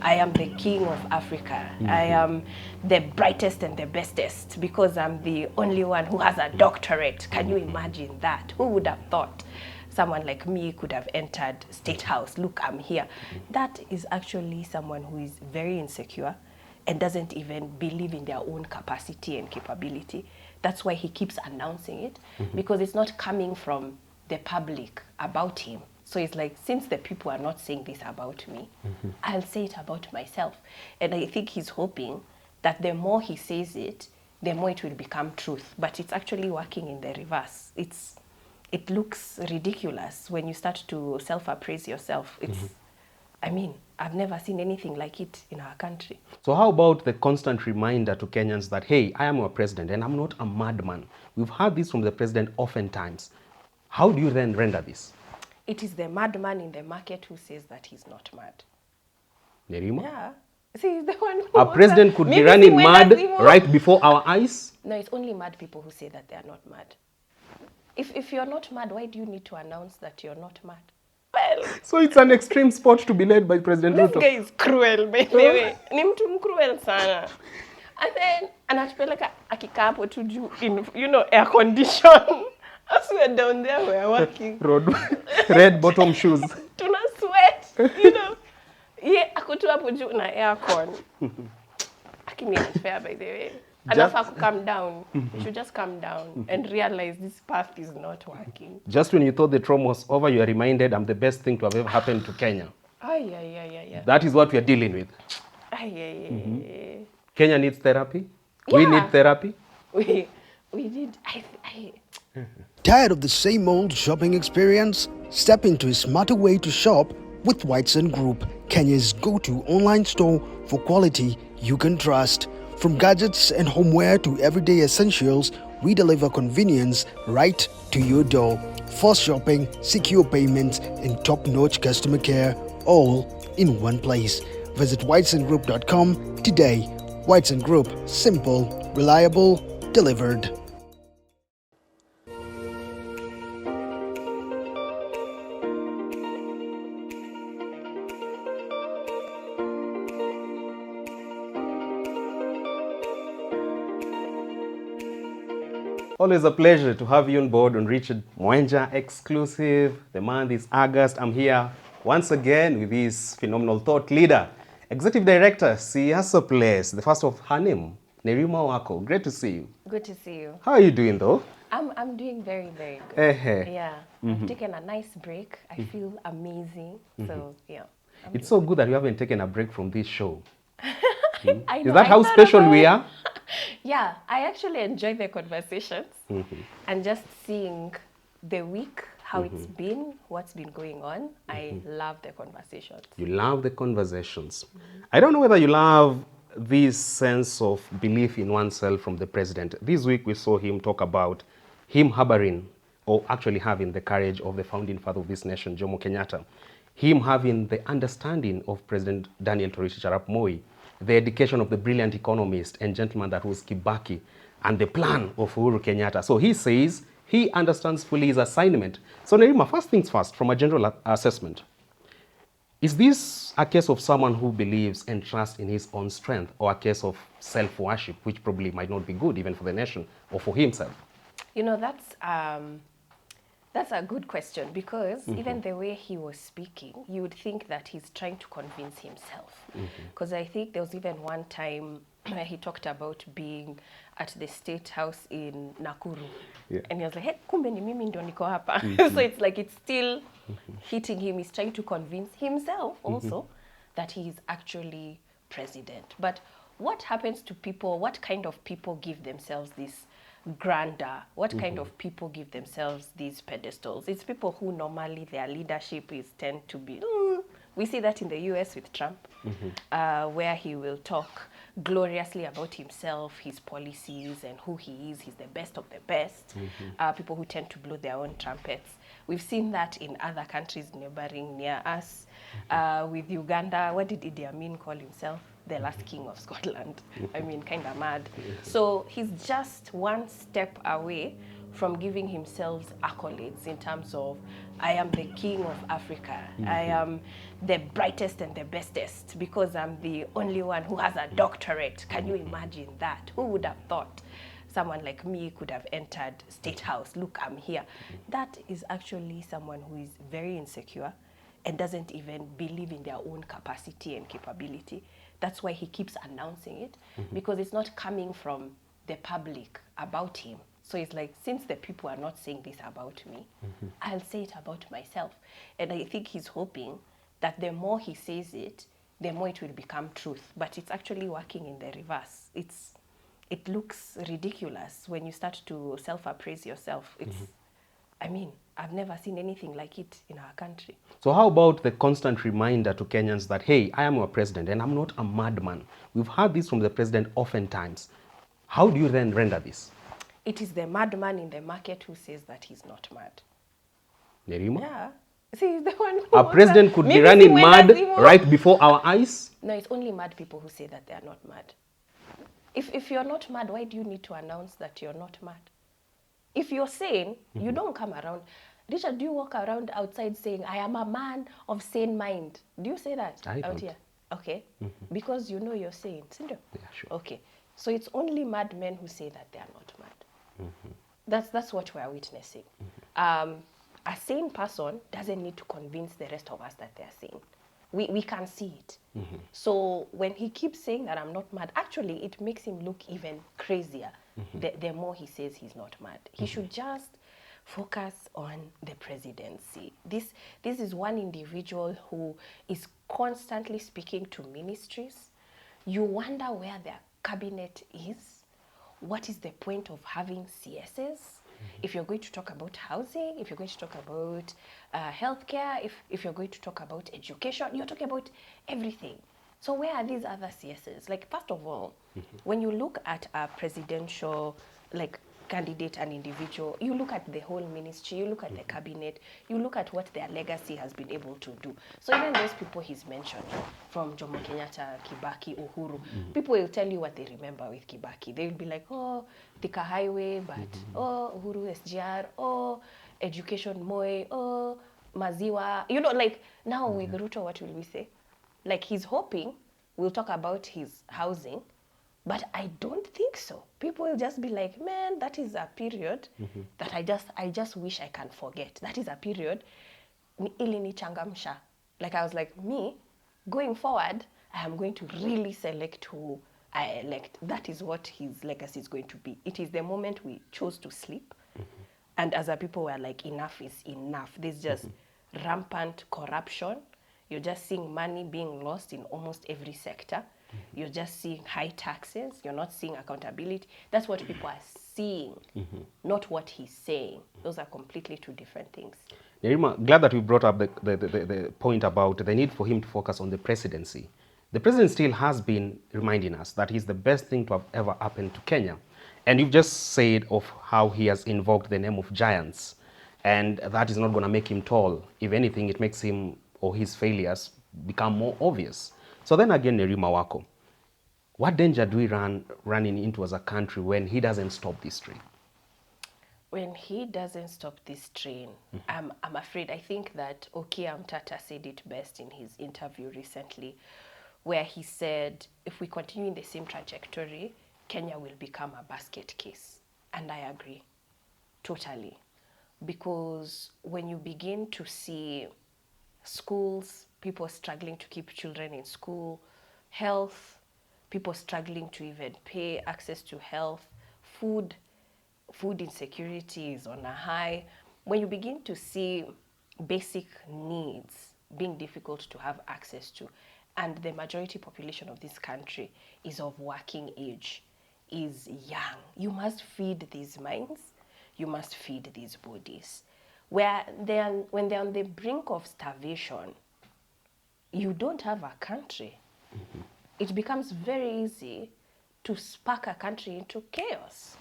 I am the king of Africa. I am the brightest and the bestest because I'm the only one who has a doctorate. Can you imagine that? Who would have thought someone like me could have entered State House? Look, I'm here. That is actually someone who is very insecure and doesn't even believe in their own capacity and capability. That's why he keeps announcing it, because it's not coming from the public about him. So it's like, since the people are not saying this about me, I'll say it about myself. And I think he's hoping that the more he says it, the more it will become truth. But it's actually working in the reverse. It looks ridiculous when you start to self-appraise yourself. I mean, I've never seen anything like it in our country. So how about the constant reminder to Kenyans that, hey, I am our president and I'm not a madman? We've heard this from the president oftentimes. How do you then render this? It is the madman in the market who says that he's not mad. Nerima? Yeah. See, he's the one who... A president could be running mad right before our eyes? No, it's only mad people who say that they are not mad. If you're not mad, why do you need to announce that you're not mad? Well... So it's an extreme sport to be led by President Ruto. This guy is cruel, by the way. Ni mtu cruel sana. And then, anatupeleka akikaa hapo tu juu in, air condition. As we're down there, we're working. Red bottom shoes. Tuna sweat, Yeah, ako tu hapo juu na aircon. Akini unfair, by the way. Anafa to calm down. You should just calm down and realize this path is not working. Just when you thought the trauma was over, you are reminded, I'm the best thing to have ever happened to Kenya. Yeah. That is what we are dealing with. Yeah. Kenya needs therapy. Yeah. We need therapy. We did. Tired of the same old shopping experience? Step into a smarter way to shop with Whiteson Group, Kenya's go-to online store for quality you can trust. From gadgets and homeware to everyday essentials, we deliver convenience right to your door. Fast shopping, secure payments, and top-notch customer care, all in one place. Visit whitesongroup.com today. Whiteson Group, simple, reliable, delivered. Always a pleasure to have you on board on Richard Mwenja exclusive. The month is August. I'm here once again with this phenomenal thought leader, Executive Director, Siasa Place, the first of her name, Nerima Wako. Great to see you. Good to see you. How are you doing though? I'm doing very, very good. Yeah. I've taken a nice break. I feel amazing. So, yeah. It's so good that you haven't taken a break from this show. I know, is that how special we are? Yeah, I actually enjoy the conversations and just seeing the week, how it's been, what's been going on. I love the conversations. You love the conversations. I don't know whether you love this sense of belief in oneself from the president. This week we saw him talk about him harboring, or actually having the courage of the founding father of this nation, Jomo Kenyatta. Him having the understanding of President Daniel Toroitich Arap Moi, the education of the brilliant economist and gentleman that was Kibaki, and the plan of Uhuru Kenyatta. So he says he understands fully his assignment. So Nerima, first things first, from a general assessment, is this a case of someone who believes and trusts in his own strength, or a case of self-worship, which probably might not be good even for the nation or for himself? That's a good question, because even the way he was speaking, you would think that he's trying to convince himself. Because I think there was even one time where he talked about being at the State House in Nakuru. Yeah. And he was like, hey, kumbe ni mimi ndo niko hapa. So it's like it's still hitting him. He's trying to convince himself also that he is actually president. But what happens to people, what kind of people give themselves this grandeur? What kind of people give themselves these pedestals? It's people who normally their leadership is tend to be... We see that in the US with Trump, where he will talk gloriously about himself, his policies, and who he is. He's the best of the best. People who tend to blow their own trumpets. We've seen that in other countries neighboring near us. With Uganda, what did Idi Amin call himself? The last king of Scotland. I mean, kind of mad. So he's just one step away from giving himself accolades in terms of I am the king of Africa. I am the brightest and the bestest because I'm the only one who has a doctorate. Can you imagine that? Who would have thought someone like me could have entered State House? Look, I'm here. That is actually someone who is very insecure and doesn't even believe in their own capacity and capability. That's why he keeps announcing it, because it's not coming from the public about him. So it's like, since the people are not saying this about me, I'll say it about myself. And I think he's hoping that the more he says it, the more it will become truth. But it's actually working in the reverse. It looks ridiculous when you start to self-appraise yourself. I mean, I've never seen anything like it in our country. So how about the constant reminder to Kenyans that, hey, I am your president and I'm not a madman? We've heard this from the president oftentimes. How do you then render this? It is the madman in the market who says that he's not mad. Nerima? Yeah. See, he's the one who A president could be running mad right before our eyes? No, it's only mad people who say that they are not mad. If you're not mad, why do you need to announce that you're not mad? If you're sane, you don't come around. Richard, do you walk around outside saying, I am a man of sane mind? Do you say that I out don't. here? Okay. Because you know you're sane. Yeah, sure. Okay. So it's only madmen who say that they are not mad. That's what we're witnessing. A sane person doesn't need to convince the rest of us that they're sane. We can see it. So when he keeps saying that I'm not mad, actually it makes him look even crazier the more he says he's not mad. He should just focus on the presidency. This is one individual who is constantly speaking to ministries. You wonder where their cabinet is. What is the point of having CSs? If you're going to talk about housing, if you're going to talk about healthcare, if you're going to talk about education, you're talking about everything. So where are these other CSs? Like, first of all, when you look at a presidential candidate, an individual, you look at the whole ministry, you look at the cabinet, you look at what their legacy has been able to do. So even those people he's mentioned, from Jomo Kenyatta, Kibaki, Uhuru, people will tell you what they remember with Kibaki. They will be like, oh, Thika Highway, but oh, Uhuru SGR, oh, education Moi, oh, Maziwa. You know, like now with Ruto, what will we say? Like, he's hoping we'll talk about his housing, but I don't think so. People will just be like, man, that is a period that I just wish I can forget. That is a period ili nichangamsha. Like, I was like, me, going forward, I am going to really select who I elect. That is what his legacy is going to be. It is the moment we chose to sleep. And as a people, we're like, enough is enough. There's just rampant corruption. You're just seeing money being lost in almost every sector. You're just seeing high taxes. You're not seeing accountability. That's what people are seeing, not what he's saying. Those are completely two different things. Nerima, glad that you brought up the point about the need for him to focus on the presidency. The president still has been reminding us that he's the best thing to have ever happened to Kenya. And you've just said of how he has invoked the name of giants. And that is not going to make him tall. If anything, it makes him or his failures become more obvious. So then again, Nerima Wako, what danger do we running into as a country when he doesn't stop this train? When he doesn't stop this train, I'm afraid, I think that Okia Mtata said it best in his interview recently, where he said, if we continue in the same trajectory, Kenya will become a basket case. And I agree, totally. Because when you begin to see schools, people struggling to keep children in school, health, people struggling to even pay access to health, food insecurity is on a high. When you begin to see basic needs being difficult to have access to, and the majority population of this country is of working age, is young, you must feed these minds, you must feed these bodies. When they're on the brink of starvation, you don't have a country. It becomes very easy to spark a country into chaos.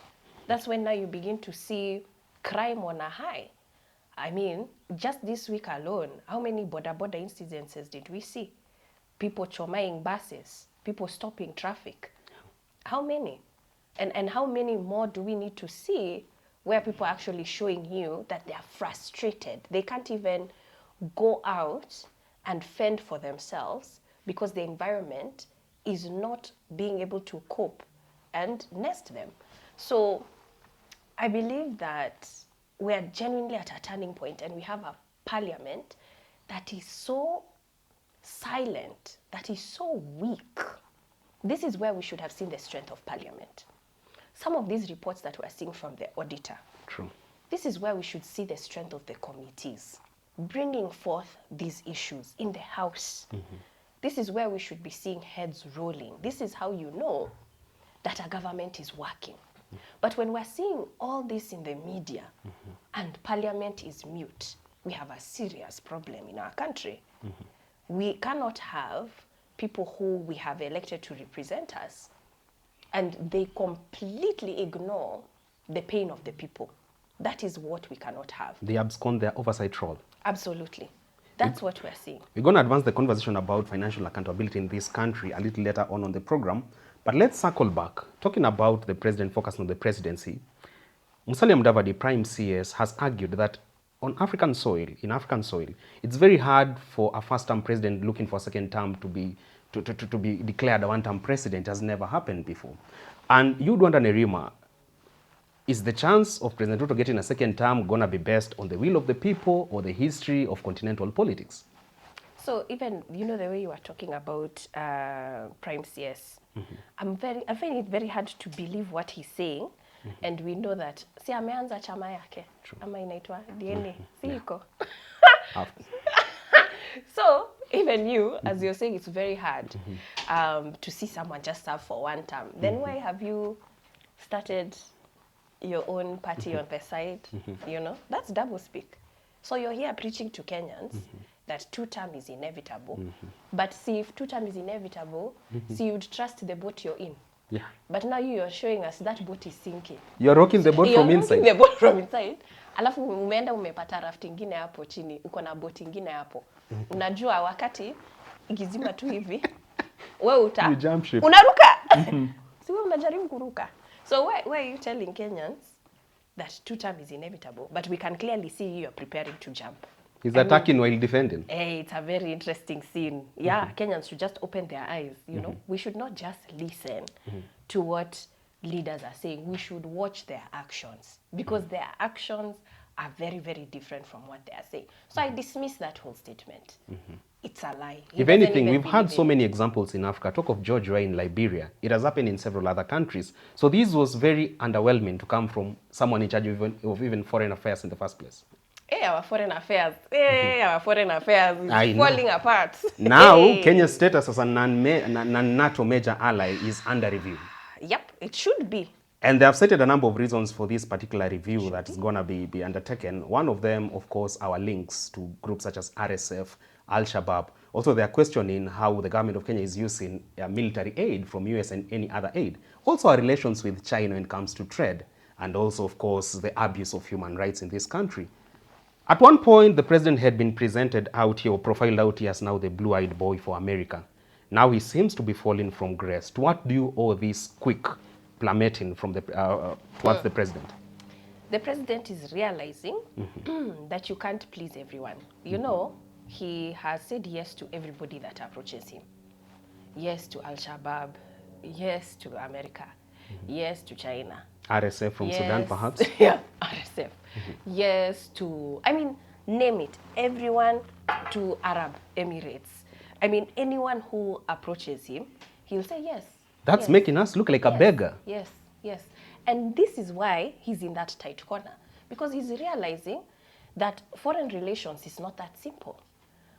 That's when now you begin to see crime on a high. I mean, just this week alone, how many border incidences did we see? People chomaing buses, people stopping traffic. How many? And how many more do we need to see where people are actually showing you that they are frustrated. They can't even go out and fend for themselves because the environment is not being able to cope and nest them. So I believe that we are genuinely at a turning point, and we have a parliament that is so silent, that is so weak. This is where we should have seen the strength of parliament. Some of these reports that we're seeing from the auditor, True. this is where we should see the strength of the committees, bringing forth these issues in the House. This is where we should be seeing heads rolling. This is how you know that a government is working. But when we're seeing all this in the media and parliament is mute, we have a serious problem in our country. We cannot have people who we have elected to represent us and they completely ignore the pain of the people. That is what we cannot have. They abscond their oversight role. Absolutely. That's what we're seeing. We're going to advance the conversation about financial accountability in this country a little later on the program. But let's circle back. Talking about the president focusing on the presidency, Musalia Mudavadi, Prime CS, has argued that on African soil, it's very hard for a first-term president looking for a second term to be declared a one-term president. It has never happened before. And you'd wonder, Nerima, is the chance of President Ruto getting a second term going to be based on the will of the people or the history of continental politics? So even, you know, the way you are talking about Prime CS, I find it very hard to believe what he's saying. And we know that, si ameanza chama yake, ama inaitwa DNA, si iko. So even you, as you're saying, it's very hard to see someone just serve for one term. Then why have you started your own party on the side? You know, that's double speak. So you're here preaching to Kenyans that 2-term is inevitable. But see, if 2-term is inevitable, see, you'd trust the boat you're in. Yeah. But now you're showing us that boat is sinking. You're rocking the boat from inside. You're rocking the boat from inside. Alafu umeenda umepata raft ingine hapo chini, uko na boat ingine hapo. Unajua wakati ikizima tu hivi, wewe unaruka. Si wewe unajaribu kuruka. So why are you telling Kenyans that 2-term is inevitable, but we can clearly see you're preparing to jump? He's attacking while defending. It's a very interesting scene. Yeah, Kenyans should just open their eyes, you know. We should not just listen to what leaders are saying. We should watch their actions, because their actions are very, very different from what they are saying. So I dismiss that whole statement. It's a lie. If anything, we've had so many examples in Africa. Talk of George Weah in Liberia. It has happened in several other countries. So this was very underwhelming to come from someone in charge of even foreign affairs in the first place. Hey, our foreign affairs. Hey, our foreign affairs is falling apart. Now, Kenya's status as a non-NATO major ally is under review. Yep, it should be. And they have cited a number of reasons for this particular review that is going to be undertaken. One of them, of course, our links to groups such as RSF, Al-Shabaab. Also, they are questioning how the government of Kenya is using military aid from US and any other aid. Also, our relations with China when it comes to trade. And also, of course, the abuse of human rights in this country. At one point, the president had been presented out here, or profiled out here as now the blue-eyed boy for America. Now he seems to be falling from grace. To what do you owe this quick plummeting from the towards the president? The president is realizing that you can't please everyone. You know, he has said yes to everybody that approaches him. Yes to Al-Shabaab, yes to America, yes to China. RSF from Sudan, perhaps? Yeah, RSF. Yes to, I mean, name it. Everyone to Arab Emirates. I mean, anyone who approaches him, he'll say yes. That's making us look like a beggar. Yes, yes. And this is why he's in that tight corner. Because he's realizing that foreign relations is not that simple.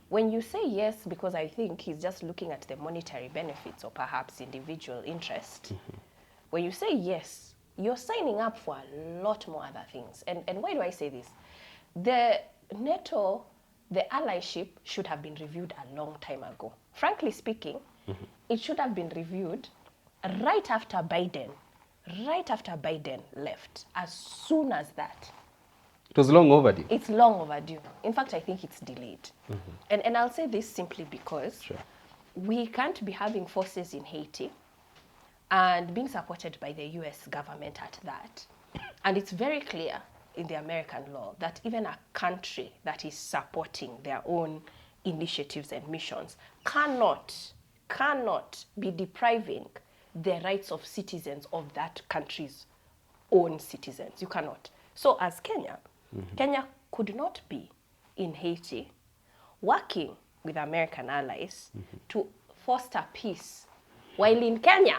When you say yes, because I think he's just looking at the monetary benefits or perhaps individual interest, when you say yes, you're signing up for a lot more other things. And why do I say this? The NATO, the allyship should have been reviewed a long time ago. Frankly speaking, it should have been reviewed right after Biden left, as soon as that. It was long overdue. It's long overdue. In fact, I think it's delayed. And I'll say this simply because we can't be having forces in Haiti and being supported by the US government at that, And it's very clear in the American law that even a country that is supporting their own initiatives and missions cannot be depriving the rights of citizens of that country's own citizens. You cannot. So as Kenya, Kenya could not be in Haiti working with American allies to foster peace, while in Kenya,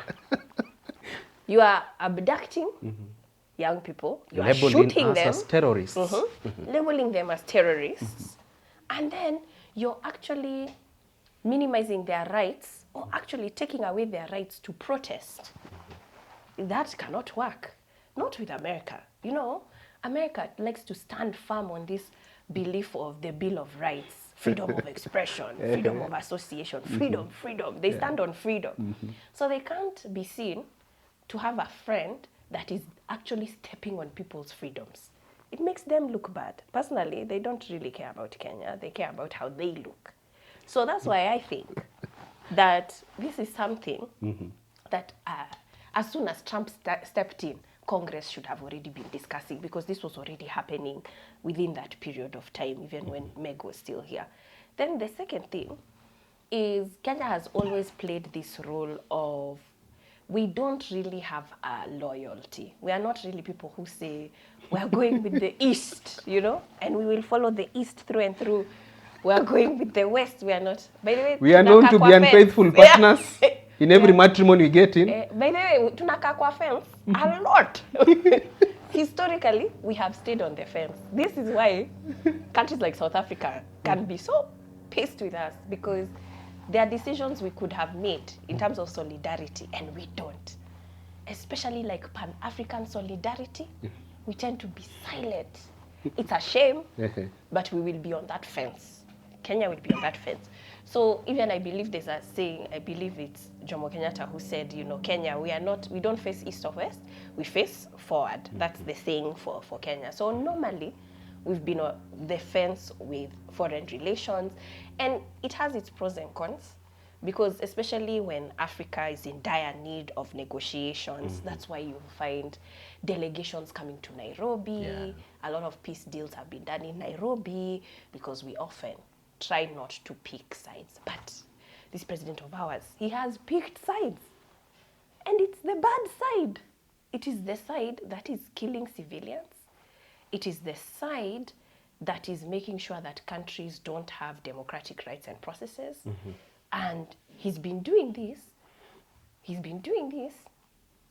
you are abducting young people, you are shooting them as terrorists, labeling them as terrorists, and then you're actually minimizing their rights or actually taking away their rights to protest. That cannot work. Not with America. You know, America likes to stand firm on this belief of the Bill of Rights, freedom of expression, freedom of association, freedom. They stand on freedom. So they can't be seen to have a friend that is actually stepping on people's freedoms. It makes them look bad. Personally, they don't really care about Kenya. They care about how they look. So that's why I think that this is something that as soon as Trump stepped in, Congress should have already been discussing, because this was already happening within that period of time, even when Meg was still here. Then the second thing is Kenya has always played this role of, we don't really have a loyalty. We are not really people who say, we are going with the East, you know, and we will follow the East through and through. We are going with the West. We are not. By the way, we are known to be unfaithful partners in every matrimony we get in. By the way, tunaka kwa fence a lot. Historically, we have stayed on the fence. This is why countries like South Africa can be so pissed with us, because there are decisions we could have made in terms of solidarity, and we don't. Especially like Pan-African solidarity, we tend to be silent. It's a shame, but we will be on that fence. Kenya will be on that fence. So even I believe there's a saying, I believe it's Jomo Kenyatta who said, you know, Kenya, we don't face east or west, we face forward. That's the saying for Kenya. So normally, we've been on the fence with foreign relations, and it has its pros and cons, because especially when Africa is in dire need of negotiations, that's why you find delegations coming to Nairobi. A lot of peace deals have been done in Nairobi, because we often try not to pick sides. But this president of ours, he has picked sides. And it's the bad side. It is the side that is killing civilians. It is the side that is making sure that countries don't have democratic rights and processes. And he's been doing this.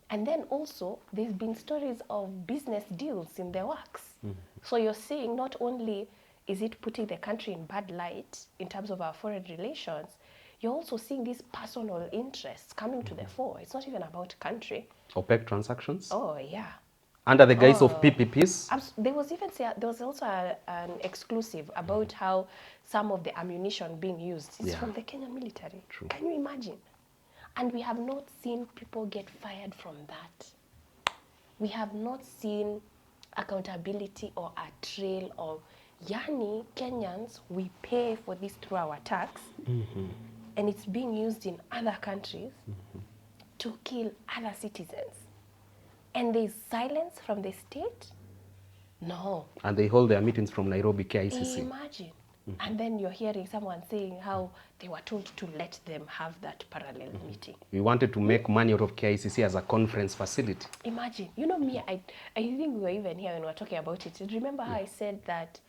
And then also, there's been stories of business deals in the works. So you're saying not only is it putting the country in bad light in terms of our foreign relations, you're also seeing these personal interests coming to the fore. It's not even about country. OPEC transactions? Oh, yeah. Under the guise of PPPs? There was also an exclusive about how some of the ammunition being used is from the Kenyan military. True. Can you imagine? And we have not seen people get fired from that. We have not seen accountability or a trail of, yani, Kenyans, we pay for this through our tax, and it's being used in other countries to kill other citizens. And there's silence from the state? No. And they hold their meetings from Nairobi KICC. Imagine. And then you're hearing someone saying how they were told to let them have that parallel meeting. We wanted to make money out of KICC as a conference facility. Imagine. You know me, I think we were even here when we were talking about it. Remember how I said that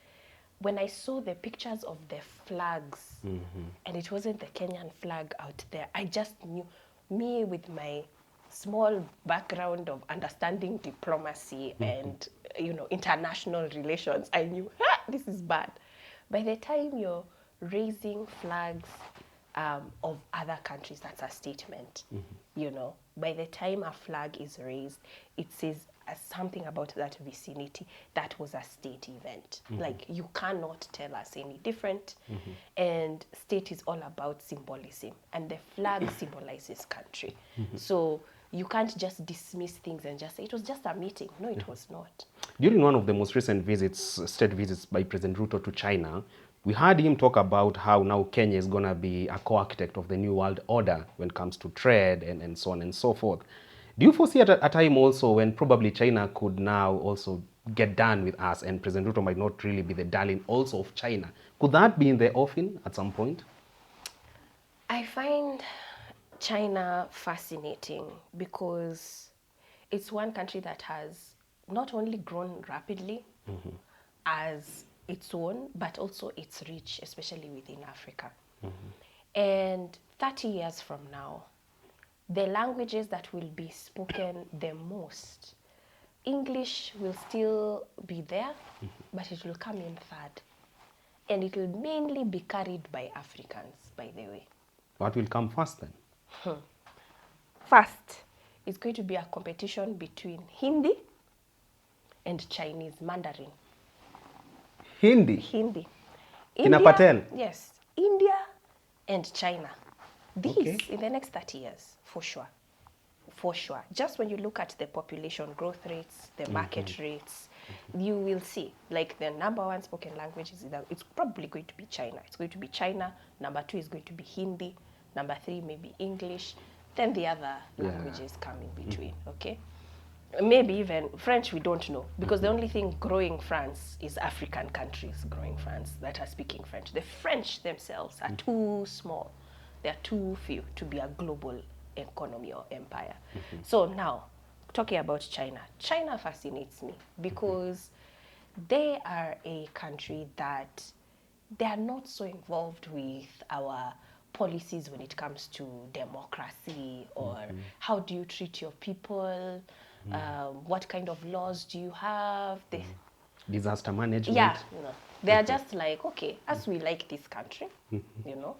when I saw the pictures of the flags, and it wasn't the Kenyan flag out there, I just knew, me with my small background of understanding diplomacy and, you know, international relations, I knew, this is bad. By the time you're raising flags of other countries, that's a statement, you know. By the time a flag is raised, it says something about that vicinity. That was a state event. Like, you cannot tell us any different. And state is all about symbolism. And the flag symbolizes country. So you can't just dismiss things and just say, it was just a meeting. No, it was not. During one of the most recent visits, state visits by President Ruto to China, we heard him talk about how now Kenya is going to be a co-architect of the new world order when it comes to trade and so on and so forth. Do you foresee at a time also when probably China could now also get done with us and President Ruto might not really be the darling also of China? Could that be in the offing at some point? I find China fascinating because it's one country that has not only grown rapidly as its own, but also its reach, especially within Africa. And 30 years from now, the languages that will be spoken the most, English will still be there, but it will come in third. And it will mainly be carried by Africans, by the way. What will come first then? First, it's going to be a competition between Hindi and Chinese Mandarin. Hindi? Hindi. Kina Patel? Yes. India and China. These, Okay. in the next 30 years, for sure. For sure. Just when you look at the population growth rates, the market rates, you will see, like the number one spoken language is it's probably going to be China. It's going to be China. Number 2 is going to be Hindi. Number 3 maybe English. Then the other languages come in between, okay? Maybe even French, we don't know, because the only thing growing France is African countries growing France that are speaking French. The French themselves are too small. They're too few to be a global economy or empire. So now, talking about China, China fascinates me because they are a country that they are not so involved with our policies when it comes to democracy or how do you treat your people, what kind of laws do you have. Disaster management? Yeah, you know, they are just like, okay, as we like this country, you know,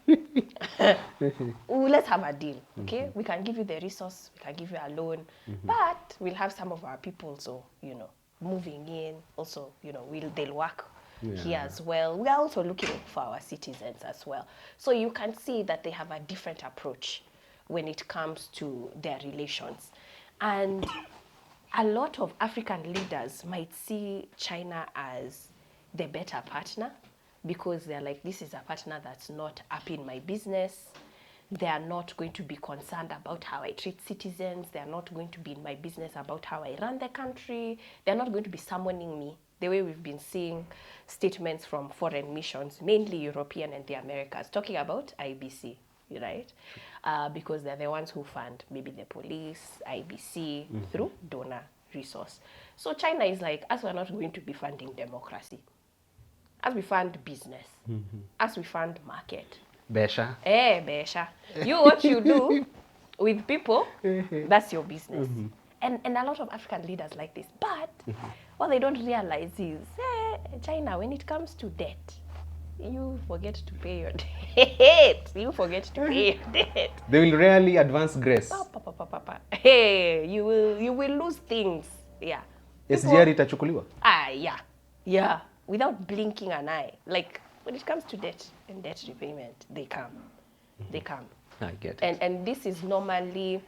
let's have a deal, okay? We can give you the resource, we can give you a loan, but we'll have some of our people, so, you know, moving in, also, you know, they'll work here as well. We are also looking for our citizens as well. So you can see that they have a different approach when it comes to their relations. And a lot of African leaders might see China as the better partner because they're like, this is a partner that's not up in my business. They are not going to be concerned about how I treat citizens. They are not going to be in my business about how I run the country. They're not going to be summoning me the way we've been seeing statements from foreign missions, mainly European and the Americas, talking about IBC, right? Because they're the ones who fund maybe the police, IBC, through donor resource. So China is like, as we're not going to be funding democracy, as we fund business, as we fund market. Besha? Besha. You, what you do with people, that's your business. And a lot of African leaders like this. But what they don't realize is, China, when it comes to debt, you forget to pay your debt. You forget to pay your debt. They will rarely advance grace. Hey, you will lose things. Yeah. SGR itachukuliwa? Yeah. Without blinking an eye. Like, when it comes to debt and debt repayment, they come. They come. I get it. And this is normally,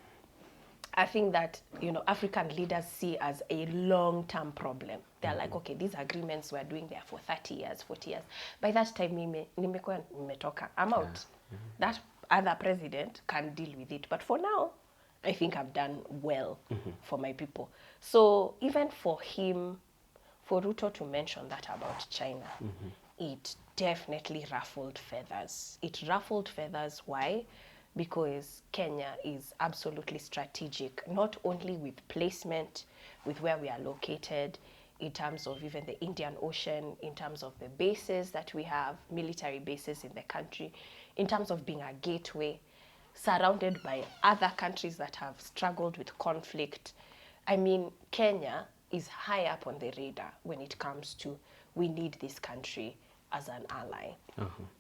I think that, you know, African leaders see as a long-term problem. They're like, okay, these agreements we're doing there for 30 years, 40 years. By that time, nimetoka, I'm out. That other president can deal with it. But for now, I think I've done well for my people. So even for him, for Ruto to mention that about China, it definitely ruffled feathers. It ruffled feathers. Why? Because Kenya is absolutely strategic, not only with placement, with where we are located, in terms of even the Indian Ocean, in terms of the bases that we have, military bases in the country, in terms of being a gateway, surrounded by other countries that have struggled with conflict. I mean, Kenya is high up on the radar when it comes to, we need this country as an ally.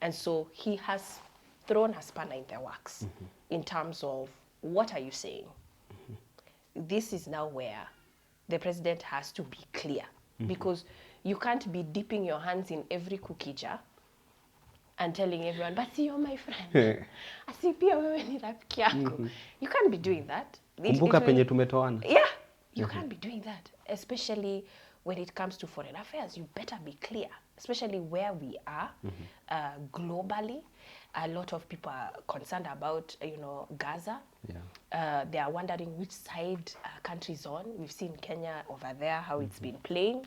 And so he has thrown a spanner in the works in terms of, what are you saying? This is now where the president has to be clear, because you can't be dipping your hands in every cookie jar and telling everyone, but you're my friend. Asi pia wewe ni rafiki yako. You can't be doing that. Kumbuka penye tumetoana. Yeah, you can't be doing that, especially when it comes to foreign affairs. You better be clear, especially where we are globally. A lot of people are concerned about, Gaza. Yeah. They are wondering which side country's on. We've seen Kenya over there, how it's been playing.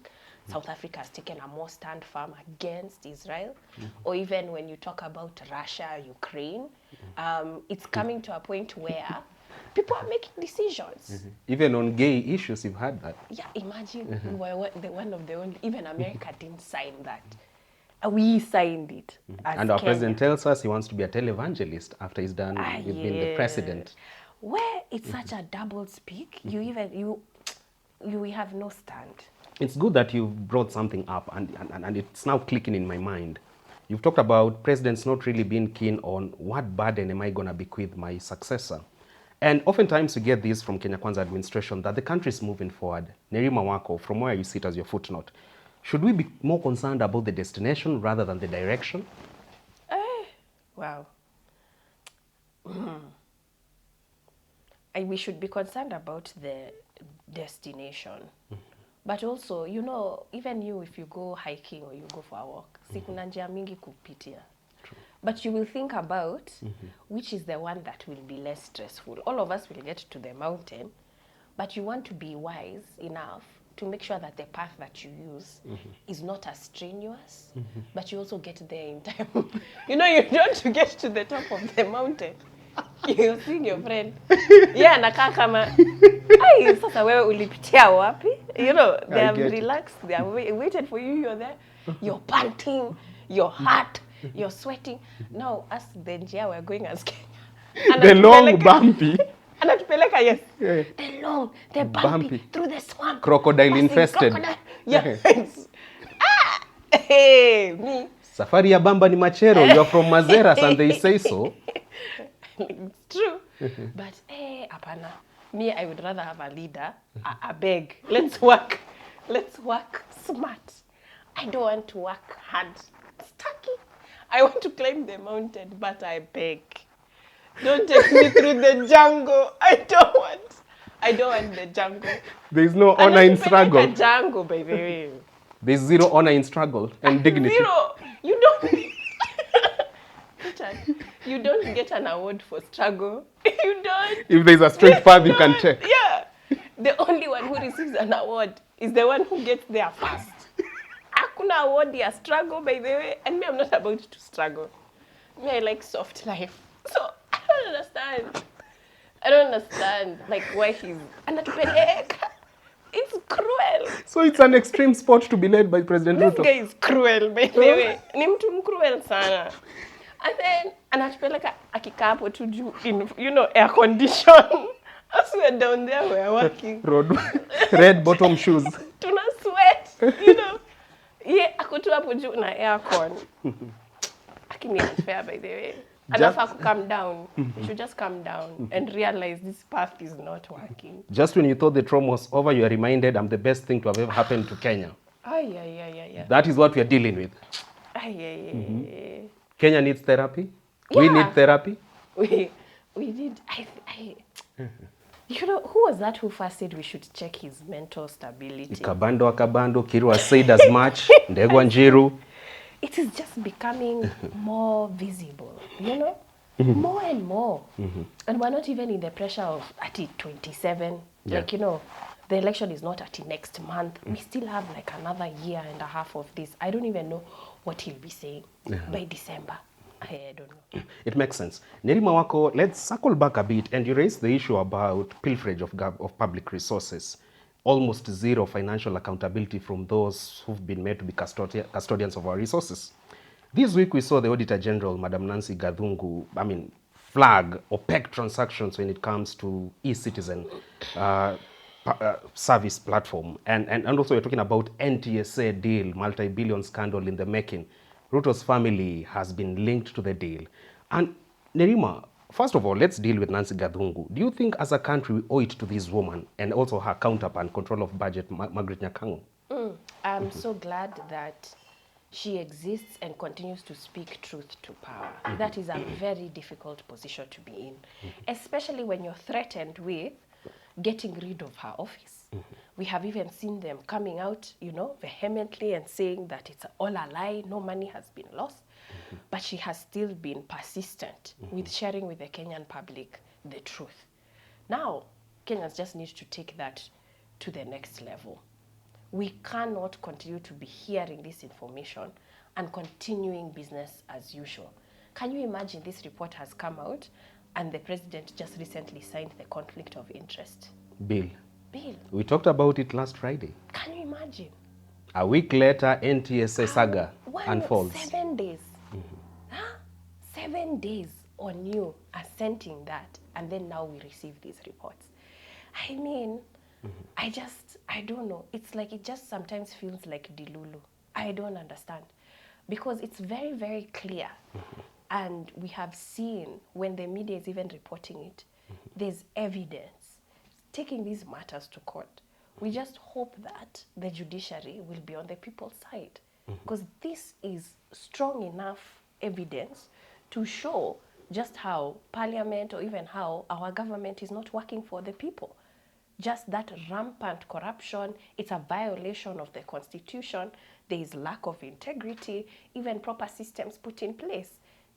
South Africa has taken a more stand firm against Israel. Or even when you talk about Russia, Ukraine, it's coming to a point where people are making decisions. Even on gay issues, you've had that. Yeah, imagine we were one of the only, even America didn't sign that. We signed it. As And our Kenya. president tells us he wants to be a televangelist after he's done with being the president. Where it's such a double speak, you have no stand. It's good that you've brought something up, and it's now clicking in my mind. You've talked about presidents not really being keen on what burden am I going to bequeath my successor. And oftentimes you get this from Kenya Kwanza administration, that the country is moving forward. Nerima Wako, from where you sit as your footnote, should we be more concerned about the destination rather than the direction? Wow. We should be concerned about the destination. But also, even you, if you go hiking or you go for a walk, sikuna njia mingi kupitia. But you will think about which is the one that will be less stressful. All of us will get to the mountain, but you want to be wise enough to make sure that the path that you use is not as strenuous, but you also get there in time. You don't want to get to the top of the mountain. You're seeing your friend. Yeah, nakaa kama, ai, sasa wewe ulipitia wapi? They have relaxed, they have waited for you, you're there. You're panting, you're hot, you're sweating. Now, us, the njia, we're going as Kenya. The long, bumpy. Anatupeleka, yes. Yeah. The long, the bumpy, through the swamp. Crocodile infested. Yeah. Hey, me. Safari ya Bamba ni Machero. You're from Mazeras and they say so. It's true. But, apana. Me, I would rather have a leader. I beg. Let's work. Let's work smart. I don't want to work hard. Stucky. I want to climb the mountain, but I beg. Don't take me through the jungle. I don't want the jungle. There's no honor in struggle. Like a jungle, baby. There's zero honor in struggle and dignity. Zero. You don't. You don't get an award for struggle. You don't. If there's a straight path, you can take. Yeah. The only one who receives an award is the one who gets there first. Hakuna award ya struggle, by the way. And me, I'm not about to struggle. Me, I like soft life. So, I don't understand. Like, why he's... Anatupeleka. It's cruel. So it's an extreme sport to be led by President Ruto. This guy is cruel, by the way. Ni mtu mcruel sana. And then, anatupeleka akikaa hapo tu juu in, air condition. As we're down there, we're working. Red bottom shoes. Tuna sweat, Yeah, ako tu hapo juu na aircon. Akini unfair, by the way. Anafa ku calm down. You should just calm down and realize this path is not working. Just when you thought the trauma was over, you are reminded I'm the best thing to have ever happened to Kenya. Yeah. That is what we are dealing with. Kenya needs therapy. Yeah. We need therapy. We did. Who was that who first said we should check his mental stability? Akabando, Kiru has said as much. Ndegwa Njiru. It is just becoming more visible, more and more. And we're not even in the pressure of at 27. Yeah. Like, the election is not at next month. We still have like another year and a half of this. I don't even know what he'll be saying by December. I don't know. It makes sense. Nerima Wako, let's circle back a bit, and you raised the issue about pilferage of public resources. Almost zero financial accountability from those who've been made to be custodians of our resources. This week we saw the Auditor General, Madam Nancy Gathungu, flag opaque transactions when it comes to e-citizen service platform. And also we're talking about NTSA deal, multi-billion scandal in the making. Ruto's family has been linked to the deal. And Nerima, first of all, let's deal with Nancy Gathungu. Do you think as a country we owe it to this woman and also her counterpart, control of budget, Margaret Nyakango? I'm so glad that she exists and continues to speak truth to power. That is a very difficult position to be in, especially when you're threatened with getting rid of her office. We have even seen them coming out, vehemently and saying that it's all a lie, no money has been lost. but she has still been persistent with sharing with the Kenyan public the truth. Now, Kenyans just need to take that to the next level. We cannot continue to be hearing this information and continuing business as usual. Can you imagine this report has come out and the president just recently signed the conflict of interest Bill. bill? We talked about it last Friday. Can you imagine? A week later, NTSA saga unfolds. 7 days. 7 days on you assenting that, and then now we receive these reports. I mean, I don't know. It's like it just sometimes feels like Dilulu. I don't understand. Because it's very, very clear. And we have seen when the media is even reporting it, there's evidence taking these matters to court. We just hope that the judiciary will be on the people's side. Because this is strong enough evidence to show just how parliament or even how our government is not working for the people. Just that rampant corruption, it's a violation of the constitution. There is lack of integrity, even proper systems put in place.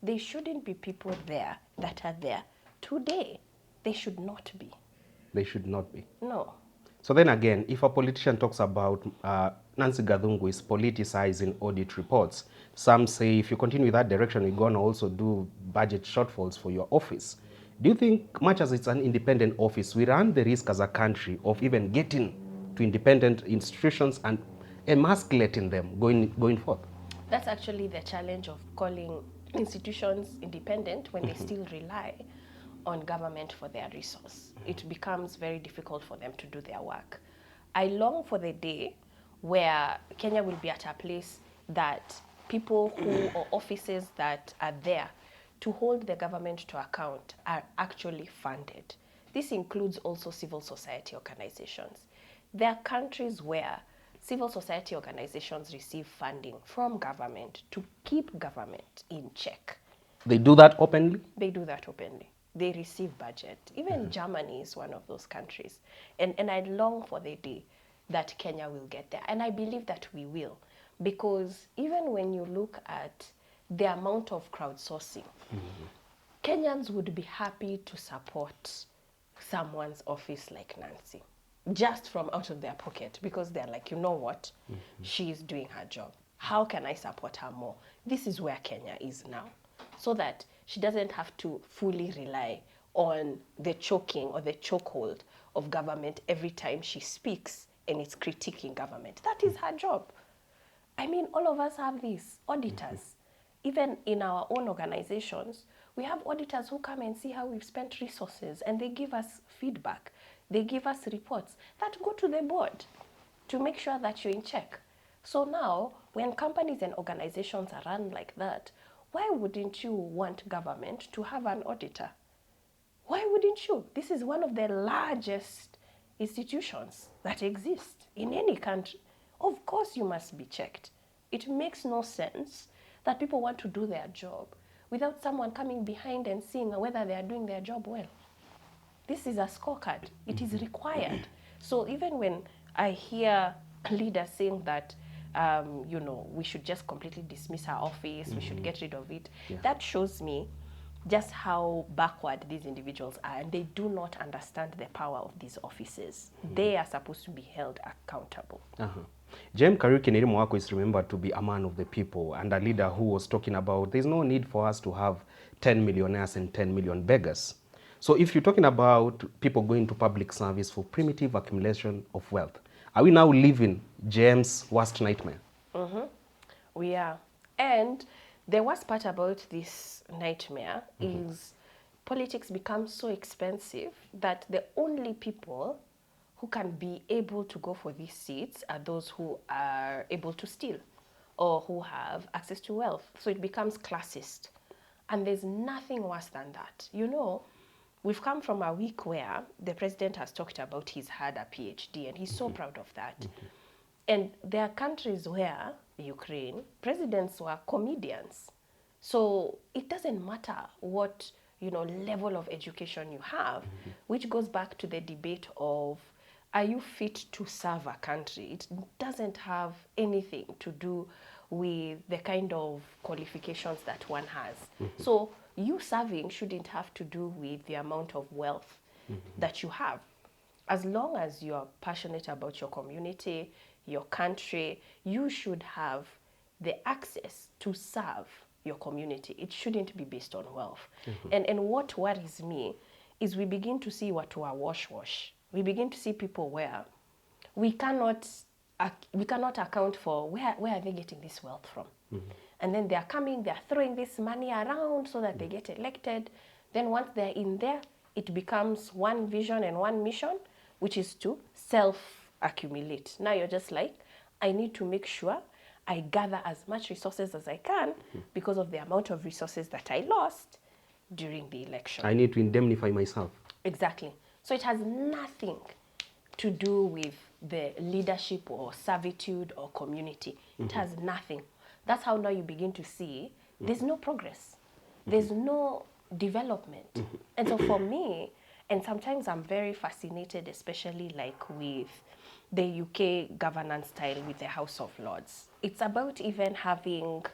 There shouldn't be people there that are there today. They should not be. They should not be. No. So then again, if a politician talks about Nancy Gathungu is politicizing audit reports, some say if you continue with that direction, you're going to also do budget shortfalls for your office. Do you think, much as it's an independent office, we run the risk as a country of even getting to independent institutions and emasculating them going forth? That's actually the challenge of calling institutions independent when they still rely on government for their resource. It becomes very difficult for them to do their work. I long for the day where Kenya will be at a place that people who or offices that are there to hold the government to account are actually funded. This includes also civil society organizations. There are countries where civil society organizations receive funding from government to keep government in check. They do that openly? They do that openly. They receive budget. Even Germany is one of those countries. And I long for the day that Kenya will get there. And I believe that we will. Because even when you look at the amount of crowdsourcing, Kenyans would be happy to support someone's office like Nancy, just from out of their pocket, because they're like, you know what, she is doing her job. How can I support her more? This is where Kenya is now, so that she doesn't have to fully rely on the choking or the chokehold of government every time she speaks and it's critiquing government. That is her job. I mean, all of us have these auditors. Even in our own organizations, we have auditors who come and see how we've spent resources, and they give us feedback. They give us reports that go to the board to make sure that you're in check. So now, when companies and organizations are run like that, why wouldn't you want government to have an auditor? Why wouldn't you? This is one of the largest institutions that exist in any country. Of course you must be checked. It makes no sense that people want to do their job without someone coming behind and seeing whether they are doing their job well. This is a scorecard. It is required. So even when I hear leaders saying that, we should just completely dismiss our office, we should get rid of it, that shows me just how backward these individuals are, and they do not understand the power of these offices. They are supposed to be held accountable. Jem Kariuki Nerimuwako is remembered to be a man of the people and a leader who was talking about there's no need for us to have 10 millionaires and 10 million beggars. So if you're talking about people going to public service for primitive accumulation of wealth, are we now living Jem's worst nightmare? We are. And the worst part about this nightmare is politics becomes so expensive that the only people who can be able to go for these seats are those who are able to steal or who have access to wealth. So it becomes classist. And there's nothing worse than that. You know, we've come from a week where the president has talked about he's had a PhD, and he's so proud of that. And there are countries where, Ukraine, presidents were comedians. So it doesn't matter what, level of education you have, which goes back to the debate of, are you fit to serve a country? It doesn't have anything to do with the kind of qualifications that one has. So you serving shouldn't have to do with the amount of wealth that you have. As long as you're passionate about your community, your country, you should have the access to serve your community. It shouldn't be based on wealth. And what worries me is we begin to see what are wash. We begin to see people where we cannot account for where are they getting this wealth from. And then they're throwing this money around so that they get elected. Then once they're in there, it becomes one vision and one mission, which is to self-accumulate. Now you're just like, I need to make sure I gather as much resources as I can because of the amount of resources that I lost during the election. I need to indemnify myself. Exactly. So it has nothing to do with the leadership or servitude or community. It has nothing. That's how now you begin to see there's no progress. There's no development. And so for me, and sometimes I'm very fascinated, especially like with the UK governance style with the House of Lords. It's about even having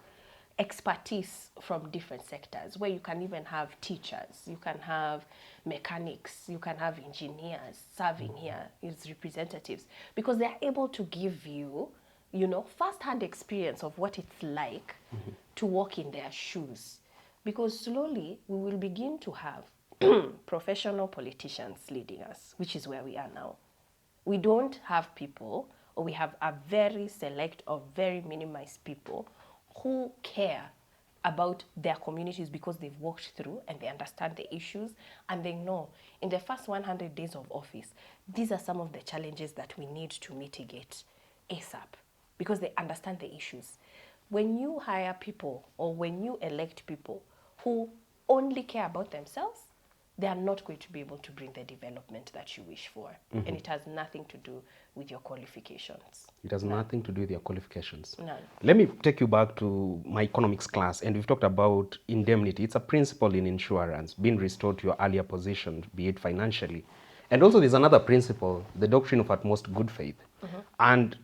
expertise from different sectors, where you can even have teachers, you can have mechanics, you can have engineers serving here as representatives, because they're able to give you, first-hand experience of what it's like to walk in their shoes. Because slowly we will begin to have professional politicians leading us, which is where we are now. We don't have people, or we have a very select or very minimized people who care about their communities because they've walked through and they understand the issues, and they know in the first 100 days of office, these are some of the challenges that we need to mitigate ASAP, because they understand the issues. When you hire people or when you elect people who only care about themselves, they are not going to be able to bring the development that you wish for. And it has nothing to do with your qualifications. It has nothing to do with your qualifications. None. Let me take you back to my economics class, and we've talked about indemnity. It's a principle in insurance, being restored to your earlier position, be it financially. And also there's another principle, the doctrine of utmost good faith. And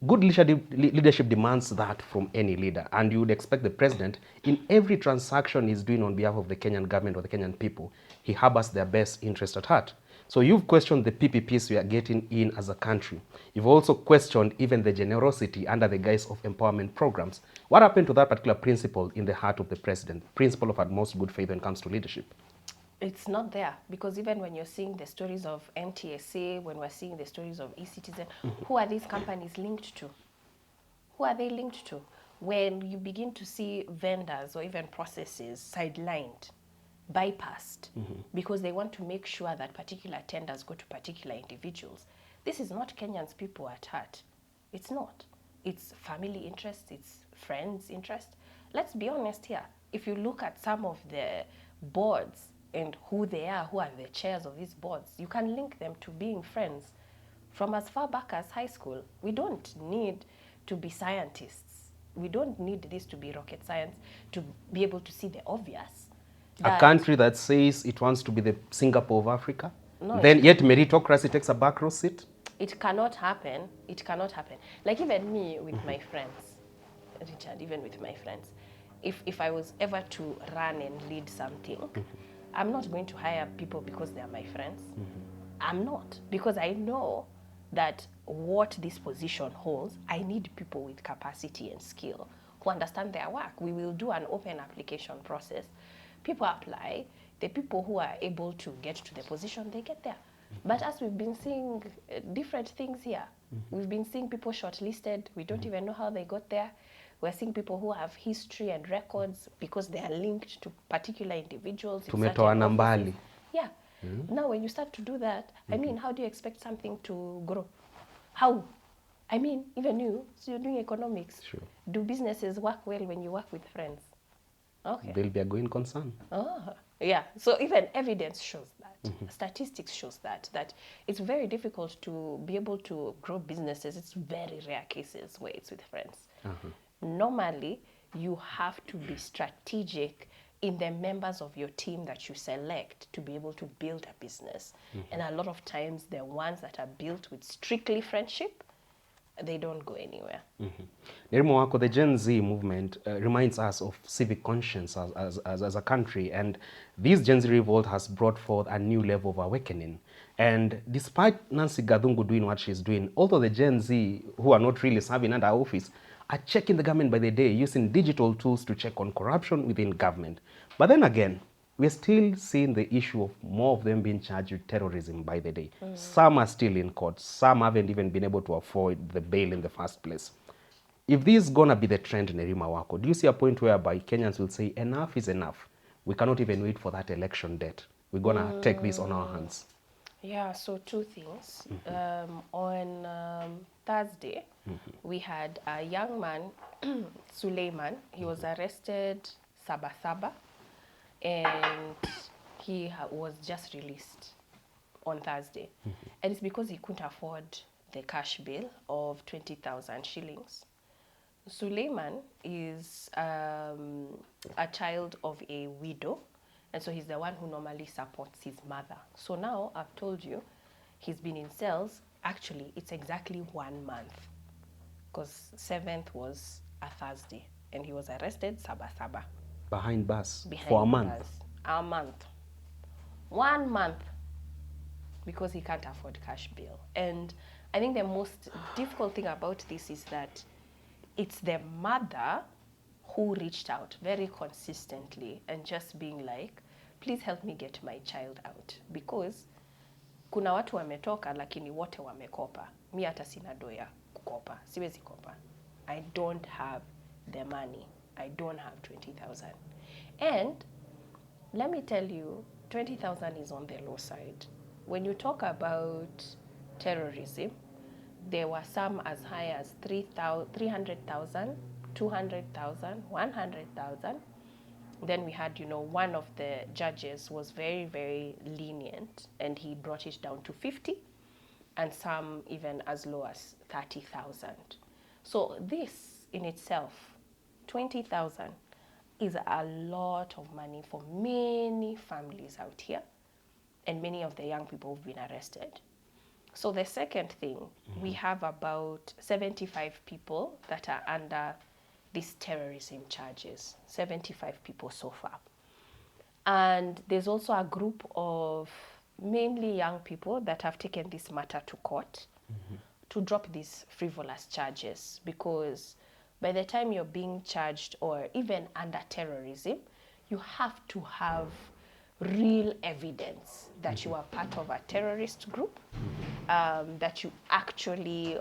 good leadership demands that from any leader. And you would expect the president, in every transaction he's doing on behalf of the Kenyan government or the Kenyan people, he harbors their best interest at heart. So you've questioned the PPPs we are getting in as a country. You've also questioned even the generosity under the guise of empowerment programs. What happened to that particular principle in the heart of the president, principle of utmost good faith when it comes to leadership? It's not there, because even when you're seeing the stories of NTSA, when we're seeing the stories of eCitizen, who are these companies linked to? Who are they linked to? When you begin to see vendors or even processes sidelined, bypassed, because they want to make sure that particular tenders go to particular individuals. This is not Kenyans people at heart. It's not. It's family interest, it's friends' interest. Let's be honest here. If you look at some of the boards and who they are, who are the chairs of these boards, you can link them to being friends from as far back as high school. We don't need to be scientists. We don't need this to be rocket science to be able to see the obvious. A country that says it wants to be the Singapore of Africa, No, then yet meritocracy takes a back row seat? It cannot happen. It cannot happen. Like even me with my friends, Richard, even with my friends, if I was ever to run and lead something, I'm not going to hire people because they are my friends. I'm not, because I know that what this position holds, I need people with capacity and skill who understand their work. We will do an open application process. People apply. The people who are able to get to the position, they get there. But as we've been seeing different things here, we've been seeing people shortlisted. We don't even know how they got there. We're seeing people who have history and records because they are linked to particular individuals. Tumetoana mbali. Yeah. Now, when you start to do that, I mean, how do you expect something to grow? How? I mean, even you, so you're doing economics. Sure. Do businesses work well when you work with friends? Okay. There'll be a going concern. Oh, yeah. So even evidence shows that. Statistics shows that it's very difficult to be able to grow businesses. It's very rare cases where it's with friends. Normally, you have to be strategic in the members of your team that you select to be able to build a business. And a lot of times, the ones that are built with strictly friendship they don't go anywhere. Nerimo Wako, the Gen Z movement reminds us of civic conscience as a country, and this Gen Z revolt has brought forth a new level of awakening. And despite Nancy Gadungu doing what she's doing, although the Gen Z, who are not really serving under office, are checking the government by the day, using digital tools to check on corruption within government. But then again, we're still seeing the issue of more of them being charged with terrorism by the day. Some are still in court. Some haven't even been able to afford the bail in the first place. If this is going to be the trend in Nerima Wako, do you see a point whereby Kenyans will say, enough is enough? We cannot even wait for that election date. We're going to take this on our hands. Yeah, so two things. On Thursday, we had a young man, Suleiman. He was arrested Sabasaba, and he was just released on Thursday. And it's because he couldn't afford the cash bail of 20,000 shillings. Suleiman is a child of a widow, and so he's the one who normally supports his mother. So now I've told you, he's been in cells. Actually, it's exactly 1 month, because 7th was a Thursday, and he was arrested Sabasaba. Behind bars for a month? A month. 1 month, because he can't afford cash bail. And I think the most difficult thing about this is that it's the mother who reached out very consistently and just being like, please help me get my child out, because kuna watu wametoka lakini wote wamekopa. Mi hata sina doya kukopa, siwezi kopa. I don't have the money. I don't have 20,000. And let me tell you, 20,000 is on the low side. When you talk about terrorism, there were some as high as 300,000, 200,000, 100,000. Then we had, one of the judges was very, very lenient, and he brought it down to 50, and some even as low as 30,000. So this in itself, 20,000, is a lot of money for many families out here, and many of the young people who've been arrested. So the second thing, we have about 75 people that are under these terrorism charges, 75 people so far. And there's also a group of mainly young people that have taken this matter to court to drop these frivolous charges, because by the time you're being charged or even under terrorism, you have to have real evidence that you are part of a terrorist group, that you actually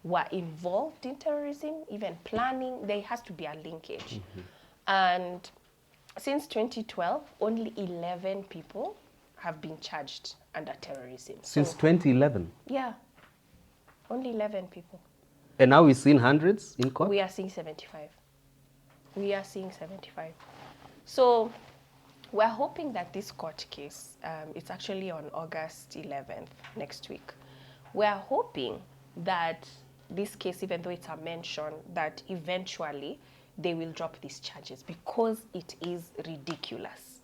were involved in terrorism, even planning. There has to be a linkage. And since 2012, only 11 people have been charged under terrorism. Since 2011? Yeah, only 11 people. And now we've seen hundreds in court? We are seeing 75. We are seeing 75. So we're hoping that this court case, it's actually on August 11th, next week. We're hoping that this case, even though it's a mention, that eventually they will drop these charges, because it is ridiculous.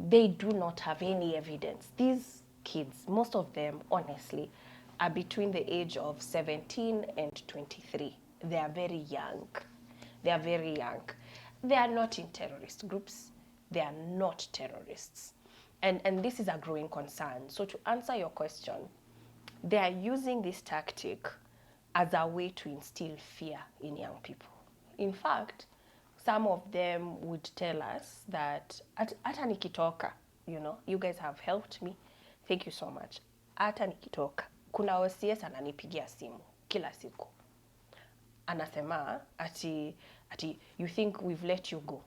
They do not have any evidence. These kids, most of them, honestly, are between the age of 17 and 23. They are very young. They are very young. They are not in terrorist groups. They are not terrorists. And this is a growing concern. So to answer your question, they are using this tactic as a way to instill fear in young people. In fact, some of them would tell us that, hata nikitoka, you guys have helped me. Thank you so much. Hata nikitoka, kuna OCS ananipigia simu kila siku. Anasema, ati you think we've let you go.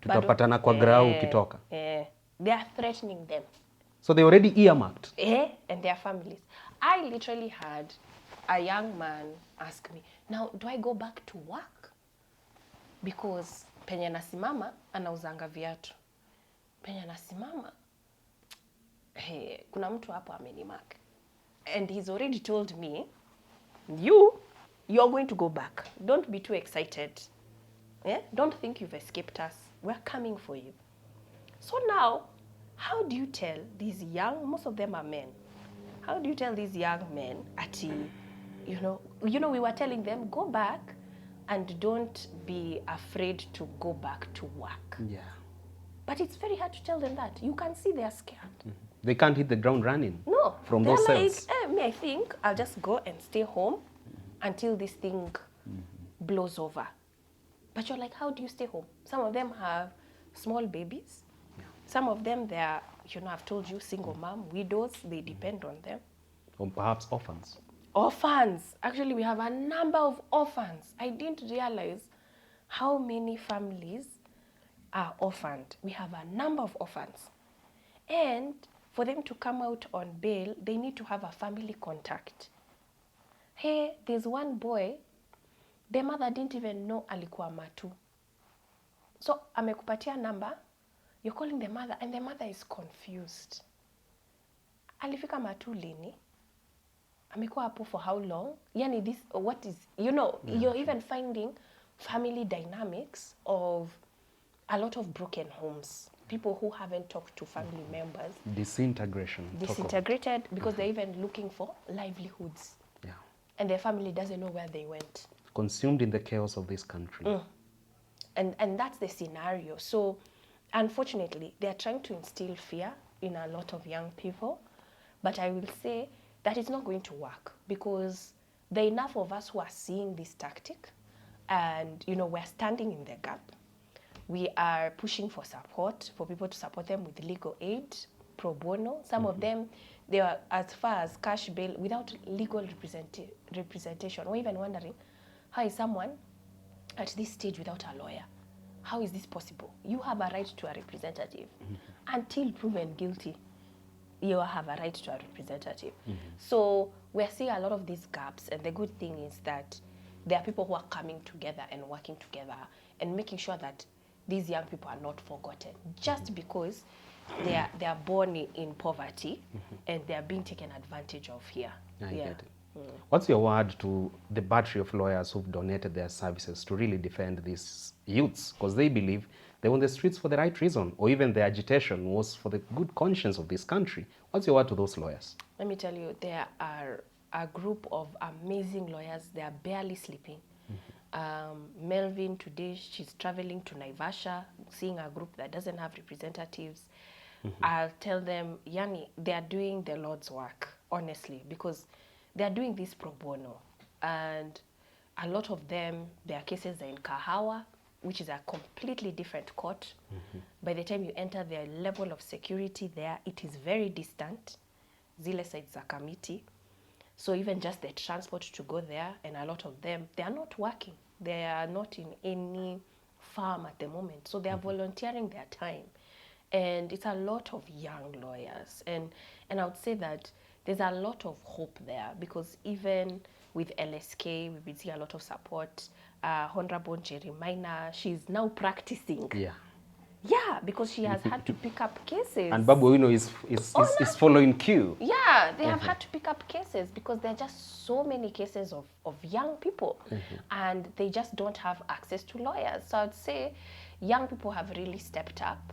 Tutapatana kwa grau ukitoka. They are threatening them. So they already earmarked? And their families. I literally had a young man ask me, now, do I go back to work? Because penye nasimama, anauzanga viatu. Penye nasimama, kuna mtu hapo amenimark. And he's already told me, you're going to go back. Don't be too excited. Don't think you've escaped us. We're coming for you. So now, how do you tell these young, most of them are men, how do you tell these young men, ati, you know, we were telling them, go back and don't be afraid to go back to work. Yeah. But it's very hard to tell them that. You can see they're scared. They can't hit the ground running. No. From they're those like, cells. me, I think I'll just go and stay home until this thing blows over. But you're like, how do you stay home? Some of them have small babies. Yeah. Some of them, they're, I've told you, single mom, widows, they depend on them. Or perhaps orphans. Orphans. Actually, we have a number of orphans. I didn't realize how many families are orphaned. We have a number of orphans. And for them to come out on bail, they need to have a family contact. Hey, there's one boy, the mother didn't even know alikuwa matu. So, amekupatia number, you're calling the mother, and the mother is confused. Alifika matu lini? Amekuwa hapo for how long? Yani this, what is, you're even finding family dynamics of a lot of broken homes. People who haven't talked to family members. Disintegrated because they're even looking for livelihoods. Yeah. And their family doesn't know where they went. Consumed in the chaos of this country. And that's the scenario. So, unfortunately, they're trying to instill fear in a lot of young people. But I will say that it's not going to work because there are enough of us who are seeing this tactic and, we're standing in the gap. We are pushing for support, for people to support them with legal aid, pro bono. Some of them, they are as far as cash bail without legal representation. Or even wondering, how is someone at this stage without a lawyer? How is this possible? You have a right to a representative. Until proven guilty, you have a right to a representative. So we're seeing a lot of these gaps. And the good thing is that there are people who are coming together and working together and making sure that these young people are not forgotten just because they are born in poverty and they are being taken advantage of here. I get it. What's your word to the battery of lawyers who've donated their services to really defend these youths? Because they believe they're on the streets for the right reason, or even the agitation was for the good conscience of this country. What's your word to those lawyers? Let me tell you, there are a group of amazing lawyers. They are barely sleeping. Melvin, today, she's traveling to Naivasha, seeing a group that doesn't have representatives. I'll tell them, Yani, they are doing the Lord's work, honestly, because they are doing this pro bono. And a lot of them, their cases are in Kahawa, which is a completely different court. By the time you enter their level of security there, it is very distant. Zile sites are committee. So even just the transport to go there, and a lot of them, they are not working. They are not in any farm at the moment. So they are volunteering their time. And it's a lot of young lawyers. And I would say that there's a lot of hope there because even with LSK, we've been seeing a lot of support. Honorable Jerry Minor, she's now practicing. Yeah, because she has had to pick up cases. And Babu is following queue. Yeah, they have had to pick up cases because there are just so many cases of young people. And they just don't have access to lawyers. So I'd say young people have really stepped up.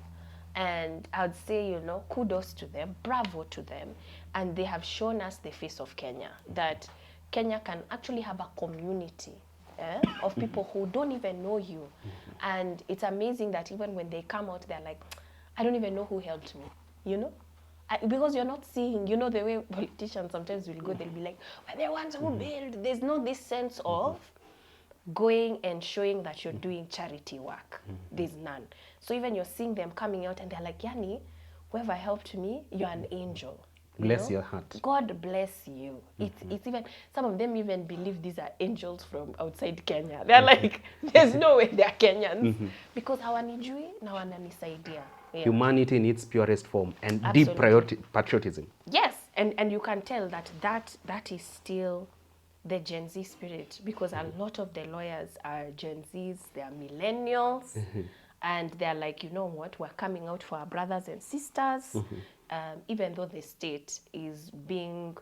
And I'd say, kudos to them, bravo to them. And they have shown us the face of Kenya, that Kenya can actually have a community of people who don't even know you. And it's amazing that even when they come out, they're like, I don't even know who helped me, because you're not seeing, the way politicians sometimes will go, they'll be like, we're the ones who build. There's no this sense of going and showing that you're doing charity work. There's none. So even you're seeing them coming out and they're like, Yani, whoever helped me, you're an angel. Bless your heart. God bless you. It's even, some of them even believe these are angels from outside Kenya. They're like, there's no way they're Kenyans. Because hawanijui na wananisaidia. Humanity in its purest form and Absolutely. deep patriotism. Yes, and you can tell that is still the Gen Z spirit because a lot of the lawyers are Gen Zs, they are millennials. And they're like, you know what, we're coming out for our brothers and sisters, even though the state is being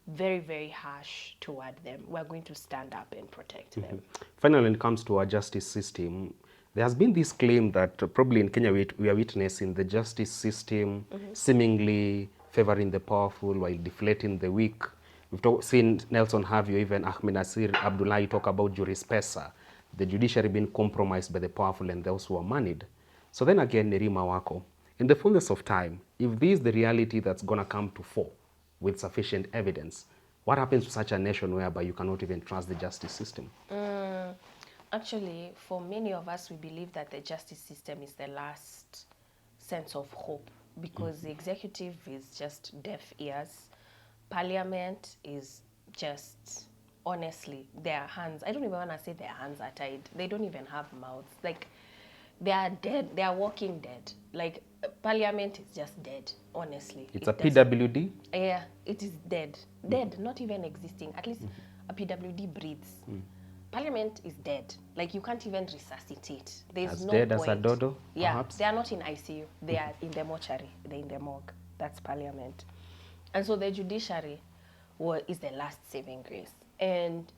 very, very harsh toward them. We're going to stand up and protect them. Finally, when it comes to our justice system, there has been this claim that probably in Kenya we are witnessing the justice system seemingly favoring the powerful while deflating the weak. We've seen Nelson Havio, even Ahmed Nasir Abdullahi talk about jurispesa, the judiciary being compromised by the powerful and those who are moneyed. So then again, Nerima Wako, in the fullness of time, if this is the reality that's going to come to fore with sufficient evidence, what happens to such a nation whereby you cannot even trust the justice system? Actually, for many of us, we believe that the justice system is the last sense of hope because the executive is just deaf ears. Parliament is just, honestly, their hands, I don't even want to say their hands are tied. They don't even have mouths. Like, they are dead. They are walking dead. Like, Parliament is just dead, honestly. It's a PWD? Yeah, it is dead. Dead, not even existing. At least a PWD breathes. Parliament is dead. Like, you can't even resuscitate. There's As no dead point. as a dodo, Yeah, perhaps? they are not in ICU. They are in the mortuary. They're in the morgue. That's Parliament. And so the judiciary is the last saving grace. And,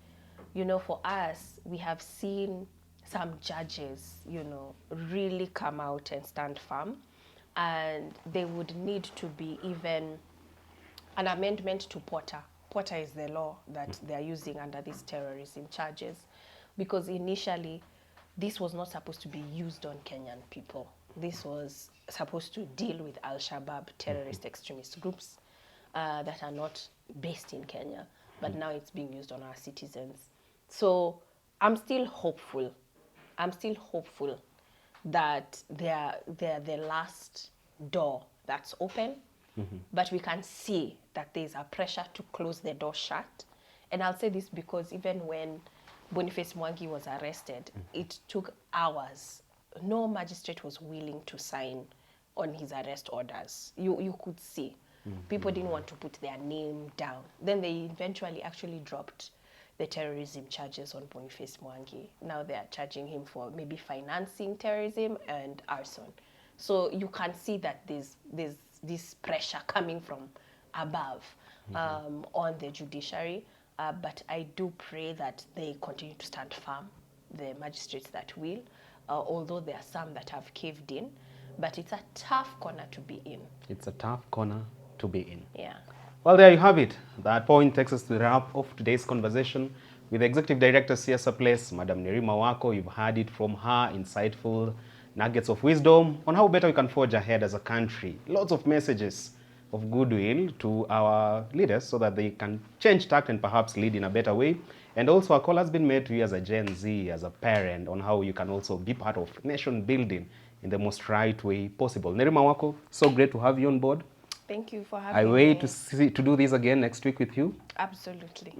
you know, for us, we have seen some judges, you know, really come out and stand firm. And they would need to be even an amendment to Porter. Porter is the law that they're using under these terrorism charges, because initially this was not supposed to be used on Kenyan people. This was supposed to deal with Al-Shabaab, terrorist extremist groups that are not based in Kenya, but now it's being used on our citizens. So I'm still hopeful. I'm still hopeful that they're the last door that's open. But we can see that there's a pressure to close the door shut. And I'll say this because even when Boniface Mwangi was arrested, it took hours. No magistrate was willing to sign on his arrest orders. You could see. People didn't want to put their name down. Then they eventually actually dropped the terrorism charges on Boniface Mwangi. Now they are charging him for maybe financing terrorism and arson. So you can see that there's this pressure coming from above on the judiciary. But I do pray that they continue to stand firm, the magistrates that will, although there are some that have caved in. But it's a tough corner to be in. It's a tough corner to be in. Yeah. Well, there you have it. That point takes us to the wrap of today's conversation with Executive Director, Siasa Place, Madam Nerima Wako. You've heard it from her, insightful nuggets of wisdom on how better we can forge ahead as a country. Lots of messages of goodwill to our leaders so that they can change tact and perhaps lead in a better way. And also a call has been made to you as a Gen Z, as a parent, on how you can also be part of nation building in the most right way possible. Nerima Wako, so great to have you on board. Thank you for having me. I wait to do this again next week with you. Absolutely.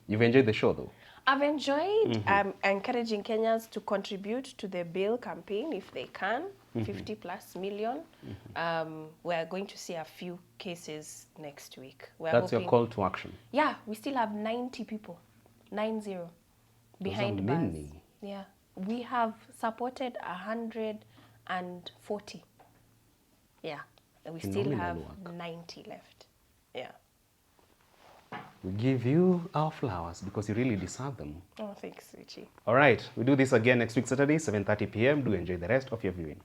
You've enjoyed the show, though? I've enjoyed. I'm encouraging Kenyans to contribute to the bill campaign if they can, 50 plus million. We're going to see a few cases next week. That's your call to action. Yeah, we still have 90 people, 90, behind bars. Many. Yeah, we have supported 140. Yeah, and we still have 90 left. Yeah. We give you our flowers because you really deserve them. Oh, thanks, Richie. All right, we do this again next week, Saturday, 7:30 p.m. Do enjoy the rest of your viewing.